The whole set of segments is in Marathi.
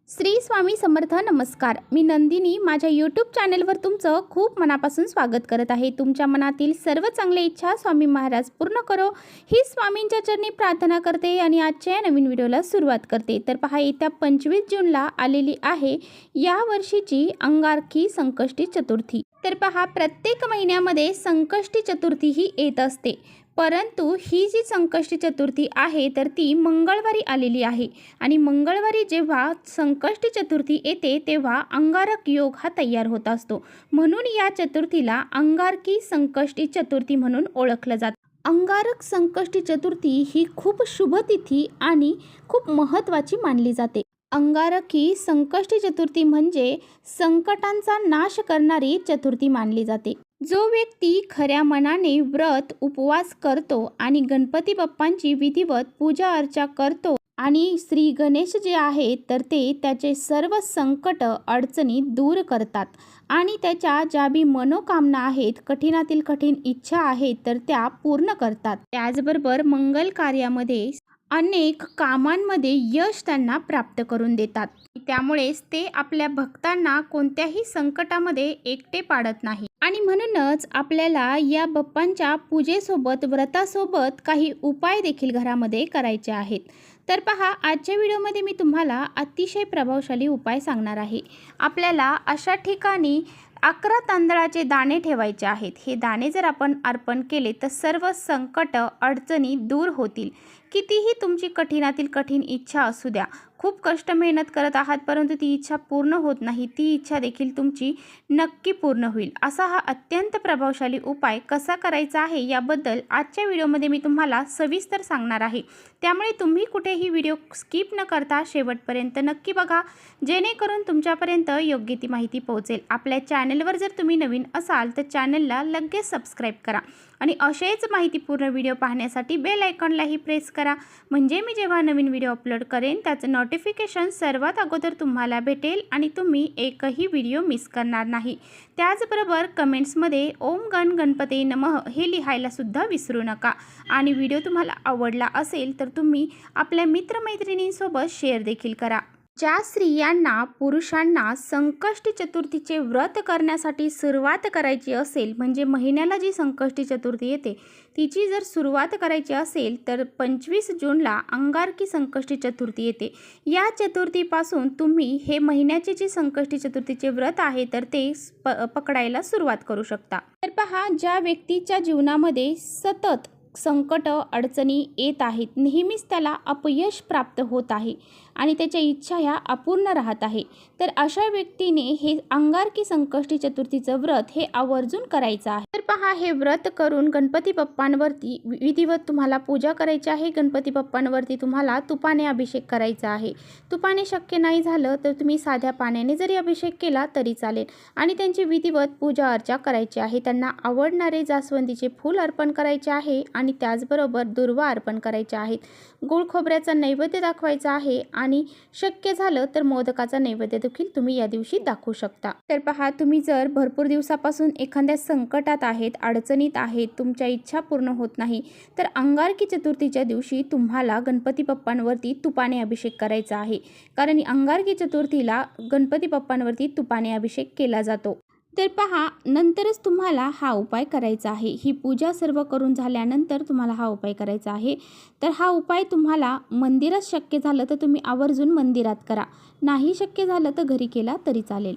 श्री स्वामी समर्थ. नमस्कार. मी नंदिनी माझ्या यूट्यूब चॅनलवर तुमचं खूप मनापासून स्वागत करत आहे. तुमच्या मनातील सर्व चांगल्या इच्छा स्वामी महाराज पूर्ण करो ही स्वामींच्या चरणी प्रार्थना करते आणि आजच्या नवीन व्हिडिओला सुरुवात करते. तर पहा, येत्या 25 जूनला आलेली आहे या वर्षीची अंगारकी संकष्टी चतुर्थी. तर पहा, प्रत्येक महिन्यामध्ये संकष्टी चतुर्थी ही येत असते, परंतु ही जी संकष्टी चतुर्थी आहे तर ती मंगळवारी आलेली आहे. आणि मंगळवारी जेव्हा संकष्टी चतुर्थी येते तेव्हा अंगारक योग हा तयार होत असतो. म्हणून या चतुर्थीला अंगारकी संकष्टी चतुर्थी म्हणून ओळखलं जातं. अंगारक संकष्टी चतुर्थी ही खूप शुभ तिथी आणि खूप महत्त्वाची मानली जाते. अंगारकी संकष्टी चतुर्थी म्हणजे संकटांचा नाश करणारी चतुर्थी मानली जाते. जो व्यक्ती खऱ्या मनाने व्रत उपवास करतो आणि गणपती बाप्पांची विधिवत पूजा अर्चा करतो आणि श्री गणेश जे आहेत तर ते त्याचे सर्व संकट अडचणी दूर करतात आणि त्याच्या ज्या बी मनोकामना आहेत, कठीणातील कठीण इच्छा आहेत तर त्या पूर्ण करतात. त्याचबरोबर मंगल कार्यामध्ये अनेक कामांमध्ये यश त्यांना प्राप्त करून देतात. त्यामुळेच ते आपल्या भक्तांना कोणत्याही संकटामध्ये एकटे पाडत नाही. आणि म्हणूनच आपल्याला या बाप्पांच्या पूजेसोबत व्रतासोबत काही उपाय देखील घरामध्ये करायचे आहेत. तर पहा, आजच्या व्हिडिओमध्ये मी तुम्हाला अतिशय प्रभावशाली उपाय सांगणार आहे. आपल्याला अशा ठिकाणी 11 तांदळाचे दाणे ठेवायचे आहेत. हे दाणे जर आपण अर्पण केले तर सर्व संकट अडचणी दूर होतील. कितीही तुमची कठीणातील कठीण इच्छा असू द्या, खूप कष्ट मेहनत करत आहात परंतु ती इच्छा पूर्ण होत नाही, ती इच्छा देखील तुमची नक्की पूर्ण होईल. असा हा अत्यंत प्रभावशाली उपाय कसा करायचा आहे याबद्दल आजच्या व्हिडिओमध्ये मी तुम्हाला सविस्तर सांगणार आहे. त्यामुळे तुम्ही कुठेही व्हिडिओ स्किप न करता शेवटपर्यंत नक्की बघा, जेणेकरून तुमच्यापर्यंत योग्य ती माहिती पोहोचेल. आपल्या चॅनलवर जर तुम्ही नवीन असाल तर चॅनलला लगेच सबस्क्राईब करा आणि असेच माहितीपूर्ण व्हिडिओ पाहण्यासाठी बेल आयकॉनलाही प्रेस करा, म्हणजे मी जेव्हा नवीन व्हिडिओ अपलोड करेन त्याचं नोटिफिकेशन सर्वात अगोदर तुम्हाला भेटेल आणि तुम्ही एकही व्हिडिओ मिस करणार नाही. त्याचबरोबर कमेंट्समध्ये ओम गण गणपती नमः हे लिहायला सुद्धा विसरू नका. आणि व्हिडिओ तुम्हाला आवडला असेल तर तुम्ही आपल्या मित्रमैत्रिणींसोबत शेअर देखील करा. ज्या स्त्रियांना पुरुषांना संकष्टी चतुर्थीचे व्रत करण्यासाठी सुरुवात करायची असेल, म्हणजे महिन्याला जी संकष्टी चतुर्थी येते तिची जर सुरुवात करायची असेल तर 25 जूनला अंगारकी संकष्टी चतुर्थी येते. या चतुर्थीपासून तुम्ही हे महिन्याचे जे संकष्टी चतुर्थीचे व्रत आहे तर ते पकडायला सुरुवात करू शकता. तर पहा, ज्या व्यक्तीच्या जीवनामध्ये सतत संकट अडचणी येत आहेत, नेहमीच त्याला अपयश प्राप्त होत आहे आणि त्याच्या इच्छा ह्या अपूर्ण राहत आहे, तर अशा व्यक्तीने हे अंगारकी संकष्टी चतुर्थीचं व्रत हे आवर्जून करायचं आहे. तर पहा, हे व्रत करून गणपती बाप्पांवरती विधिवत तुम्हाला पूजा करायची आहे. गणपती बाप्पांवरती तुम्हाला तुपाने अभिषेक करायचा आहे. तुपाने शक्य नाही झालं तर तुम्ही साध्या पाण्याने जरी अभिषेक केला तरी चालेल आणि त्यांची विधिवत पूजा अर्चा करायची आहे. त्यांना आवडणारे जास्वंदीचे फूल अर्पण करायचे आहे आणि त्याचबरोबर दुर्वा अर्पण करायचे आहेत. गुळ खोबऱ्याचा नैवेद्य दाखवायचा आहे आणि शक्य झालं तर मोदकाचा नैवेद्य देखील तुम्ही या दिवशी दाखवू शकता. तर पहा, तुम्ही जर भरपूर दिवसापासून एखाद्या संकटात आहेत, अडचणीत आहेत, तुमच्या इच्छा पूर्ण होत नाही तर अंगारकी चतुर्थीच्या दिवशी तुम्हाला गणपती बाप्पांवरती तुपाने अभिषेक करायचा आहे. कारण अंगारकी चतुर्थीला गणपती बाप्पांवरती तुपाने अभिषेक केला जातो. तर पहा, नंतरच तुम्हाला हा उपाय करायचा आहे. ही पूजा सर्व करून झाल्यानंतर तुम्हाला हा उपाय करायचा आहे. तर हा उपाय तुम्हाला मंदिरात शक्य झालं तर तुम्ही आवर्जून मंदिरात करा, नाही शक्य झालं तर घरी केला तरी चालेल.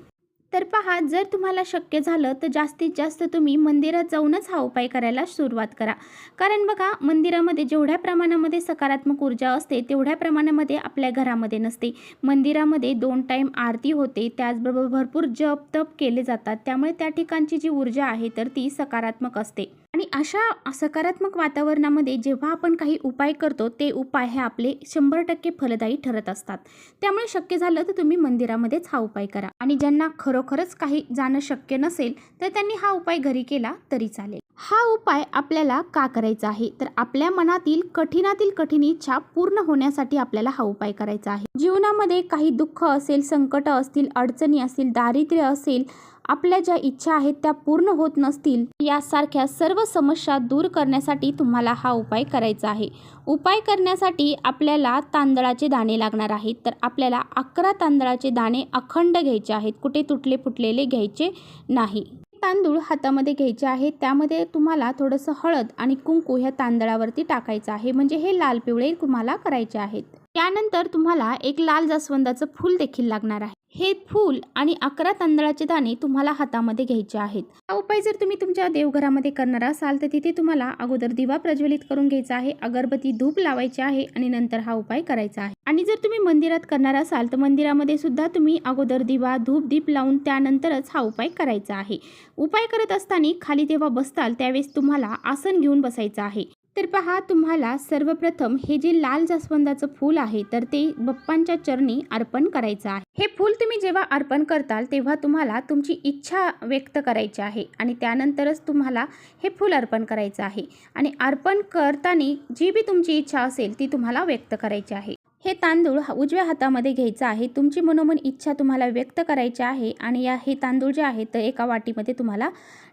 तर पहा, जर तुम्हाला शक्य झालं तर जास्तीत जास्त तुम्ही मंदिरात जाऊनच हा उपाय करायला सुरुवात करा. कारण बघा, मंदिरामध्ये जेवढ्या प्रमाणामध्ये सकारात्मक ऊर्जा असते तेवढ्या प्रमाणामध्ये आपल्या घरामध्ये नसते. मंदिरामध्ये 2 टाईम आरती होते, त्याचबरोबर भरपूर जप तप केले जातात, त्यामुळे त्या ठिकाणची जी ऊर्जा आहे तर ती सकारात्मक असते. आणि अशा सकारात्मक वातावरणामध्ये जेव्हा आपण काही उपाय करतो ते उपाय हे आपले 100% फलदायी ठरत असतात. त्यामुळे शक्य झालं तर तुम्ही मंदिरामध्येच हा उपाय करा. आणि ज्यांना खरोखरच काही जाणं शक्य नसेल तर त्यांनी हा उपाय घरी केला तरी चालेल. हा उपाय आपल्याला का करायचा आहे, तर आपल्या मनातील कठीणातील कठीण इच्छा पूर्ण होण्यासाठी आपल्याला हा उपाय करायचा आहे. जीवनामध्ये काही दुःख असेल, संकट असतील, अडचणी असतील, दारिद्र्य असेल, आपल्या ज्या इच्छा आहेत त्या पूर्ण होत नसतील, यासारख्या सर्व समस्या दूर करण्यासाठी तुम्हाला हा उपाय करायचा आहे. उपाय करण्यासाठी आपल्याला तांदळाचे दाणे लागणार आहेत. तर आपल्याला 11 तांदळाचे दाणे अखंड घ्यायचे आहेत, कुठे तुटले फुटलेले घ्यायचे नाही. तांदूळ हातामध्ये घ्यायचे आहे, त्यामध्ये तुम्हाला थोडंसं हळद आणि कुंकू ह्या तांदळावरती टाकायचं आहे, म्हणजे हे लाल पिवळे तुम्हाला करायचे आहेत. त्यानंतर तुम्हाला एक लाल जास्वंदाचं फूल देखील लागणार आहे. हे फूल आणि 11 तांदळाचे दाणे तुम्हाला हातामध्ये घ्यायचे आहेत. हा उपाय जर तुम्ही तुमच्या देवघरामध्ये करणार असाल तर तिथे तुम्हाला अगोदर दिवा प्रज्वलित करून घ्यायचा आहे, अगरबत्ती धूप लावायचे आहे आणि नंतर हा उपाय करायचा आहे. आणि जर तुम्ही मंदिरात करणार असाल तर मंदिरामध्ये सुद्धा तुम्ही अगोदर दिवा धूप दीप लावून त्यानंतरच हा उपाय करायचा आहे. उपाय करत असताना खाली जेव्हा बसताल त्यावेळेस तुम्हाला आसन घेऊन बसायचं आहे. तर पहा, तुम्हाला सर्वप्रथम हे जे लाल जास्वंदाचं फूल आहे तर ते बाप्पांच्या चरणी अर्पण करायचं आहे. हे फूल तुम्ही जेव्हा अर्पण करताल तेव्हा तुम्हाला तुमची इच्छा व्यक्त करायची आहे आणि त्यानंतरच तुम्हाला हे फूल अर्पण करायचं आहे. आणि अर्पण करताना जी बी तुमची इच्छा असेल ती तुम्हाला व्यक्त करायची आहे. हे तांदूळ उजव्या हातामध्ये घ्यायचं आहे. तुमची मनोमन इच्छा तुम्हाला व्यक्त करायची आहे आणि हे तांदूळ जे आहेत तर एका वाटीमध्ये तुम्हाला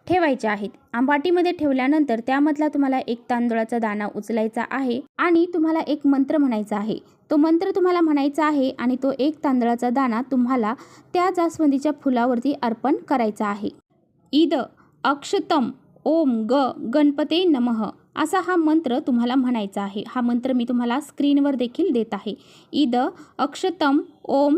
ठेवायचे आहेत. वाटीमध्ये ठेवल्यानंतर त्यामधला तुम्हाला एक तांदूळाचा दाणा उचलायचा आहे आणि तुम्हाला एक मंत्र म्हणायचा आहे. तो मंत्र तुम्हाला म्हणायचा आहे आणि तो एक तांदळाचा दाणा तुम्हाला त्या जास्वंदीच्या फुलावरती अर्पण करायचा आहे. ईद अक्षतम ओम गणपते नमः असा हा मंत्र तुम्हाला म्हणायचा आहे. हा मंत्र मी तुम्हाला स्क्रीनवर देखील देत आहे. ईद अक्षतम ओम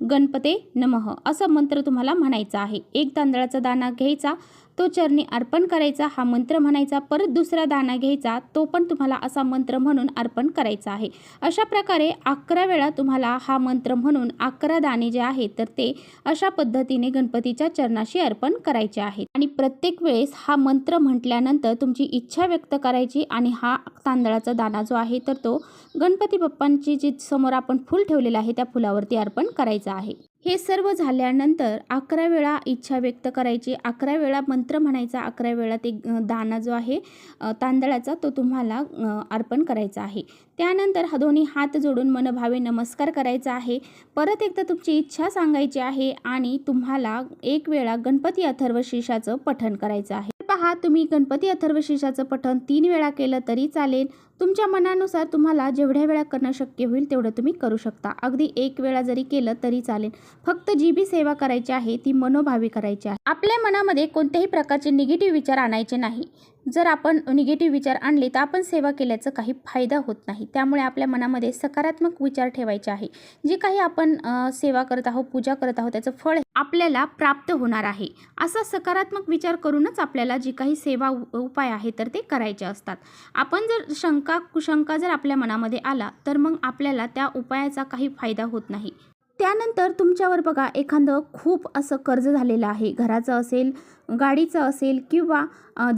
गणपते नमः असा मंत्र तुम्हाला म्हणायचा आहे. एक तांदळाचा दाणा घ्यायचा, तो चरणी अर्पण करायचा, हा मंत्र म्हणायचा. परत दुसरा दाणा घ्यायचा, तो पण तुम्हाला असा मंत्र म्हणून अर्पण करायचा आहे. अशा प्रकारे 11 वेळा तुम्हाला हा मंत्र म्हणून 11 दाणे जे आहेत तर ते अशा पद्धतीने गणपतीच्या चरणाशी अर्पण करायचे आहेत. आणि प्रत्येक वेळेस हा मंत्र म्हटल्यानंतर तुमची इच्छा व्यक्त करायची आणि हा तांदळाचा दाणा जो आहे तर तो गणपती बाप्पांची जी समोर आपण फूल ठेवलेलं आहे त्या फुलावरती अर्पण करायचं आहे. हे सर्व झाल्यानंतर 11 वेळा इच्छा व्यक्त करायची, 11 वेळा मंत्र म्हणायचा, 11 वेळा ते दाणा जो आहे तांदळाचा तो तुम्हाला अर्पण करायचा आहे. त्यानंतर दोन्ही हात जोडून मनभावे नमस्कार करायचा आहे. परत एकदा तुमची इच्छा सांगायची आहे आणि तुम्हाला एक वेळा गणपती अथर्वशीर्षाचं पठण करायचं आहे. पहा, तुम्ही गणपती अथर्वशीर्षाचं पठण 3 वेळा केलं तरी चालेल. तुमच्या मनानुसार तुम्हाला जेवढ्या वेळा करणं शक्य होईल तेवढं तुम्ही करू शकता. अगदी 1 वेळा जरी केलं तरी चालेल. फक्त जी बी सेवा करायची आहे ती मनोभावी करायची आहे. आपल्या मनामध्ये कोणत्याही प्रकारचे निगेटिव्ह विचार आणायचे नाही. जर आपण निगेटिव्ह विचार आणले तर आपण सेवा केल्याचा काही फायदा होत नाही. त्यामुळे आपल्या मनामध्ये सकारात्मक विचार ठेवायचे आहे. जे काही आपण सेवा करत आहोत, पूजा करत आहोत, त्याचं फळ आपल्याला प्राप्त होणार आहे असा सकारात्मक विचार करूनच आपल्याला जी काही सेवा उपाय आहे तर ते करायचे असतात. आपण जर कुशंका जर आपल्या मनामध्ये आला तर मग आपल्याला त्या उपायाचा काही फायदा होत नाही. त्यानंतर तुमच्यावर बघा एखादं खूप असं कर्ज झालेलं आहे, घराचं असेल, गाडीचं असेल किंवा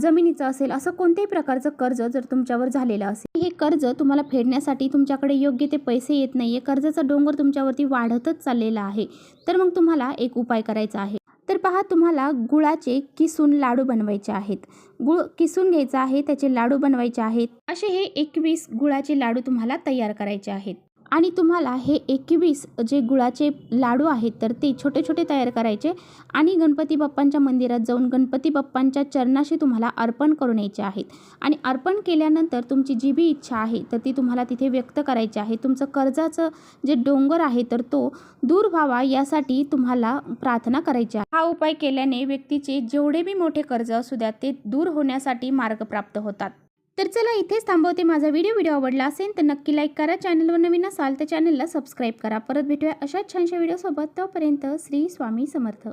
जमिनीचं असेल, असं कोणत्याही प्रकारचं कर्ज जर तुमच्यावर झालेलं असेल, हे कर्ज तुम्हाला फेडण्यासाठी तुमच्याकडे योग्य ते पैसे येत नाही आहे, कर्जाचा डोंगर तुमच्यावरती वाढतच चाललेला आहे, तर मग तुम्हाला एक उपाय करायचा आहे. तर पहा, तुम्हाला गुळाचे किसून लाडू बनवायचे आहेत. गुळ किसून घ्यायचा आहे, त्याचे लाडू बनवायचे आहेत. असे हे 21 गुळाचे लाडू तुम्हाला तयार करायचे आहेत. आणि तुम्हाला हे 21 जे गुळाचे लाडू आहेत तर ते छोटे छोटे तयार करायचे आणि गणपती बाप्पांच्या मंदिरात जाऊन गणपती बाप्पांच्या चरणाशी तुम्हाला अर्पण करून यायचे आहेत. आणि अर्पण केल्यानंतर तुमची जी बी इच्छा आहे तर ती तुम्हाला तिथे व्यक्त करायची आहे. तुमचं कर्जाचं जे डोंगर आहे तर तो दूर व्हावा यासाठी तुम्हाला प्रार्थना करायची आहे. हा उपाय केल्याने व्यक्तीचे जेवढे बी मोठे कर्ज असू द्या ते दूर होण्यासाठी मार्ग प्राप्त होतात. तर चला, इथेच थांबवते. माझा व्हिडिओ आवडला असेल तर नक्की लाईक करा. चॅनलवर नवीन असाल तर चॅनलला सबस्क्राईब करा. परत भेटूया अशाच छानशा व्हिडिओसोबत. तोपर्यंत श्री स्वामी समर्थ.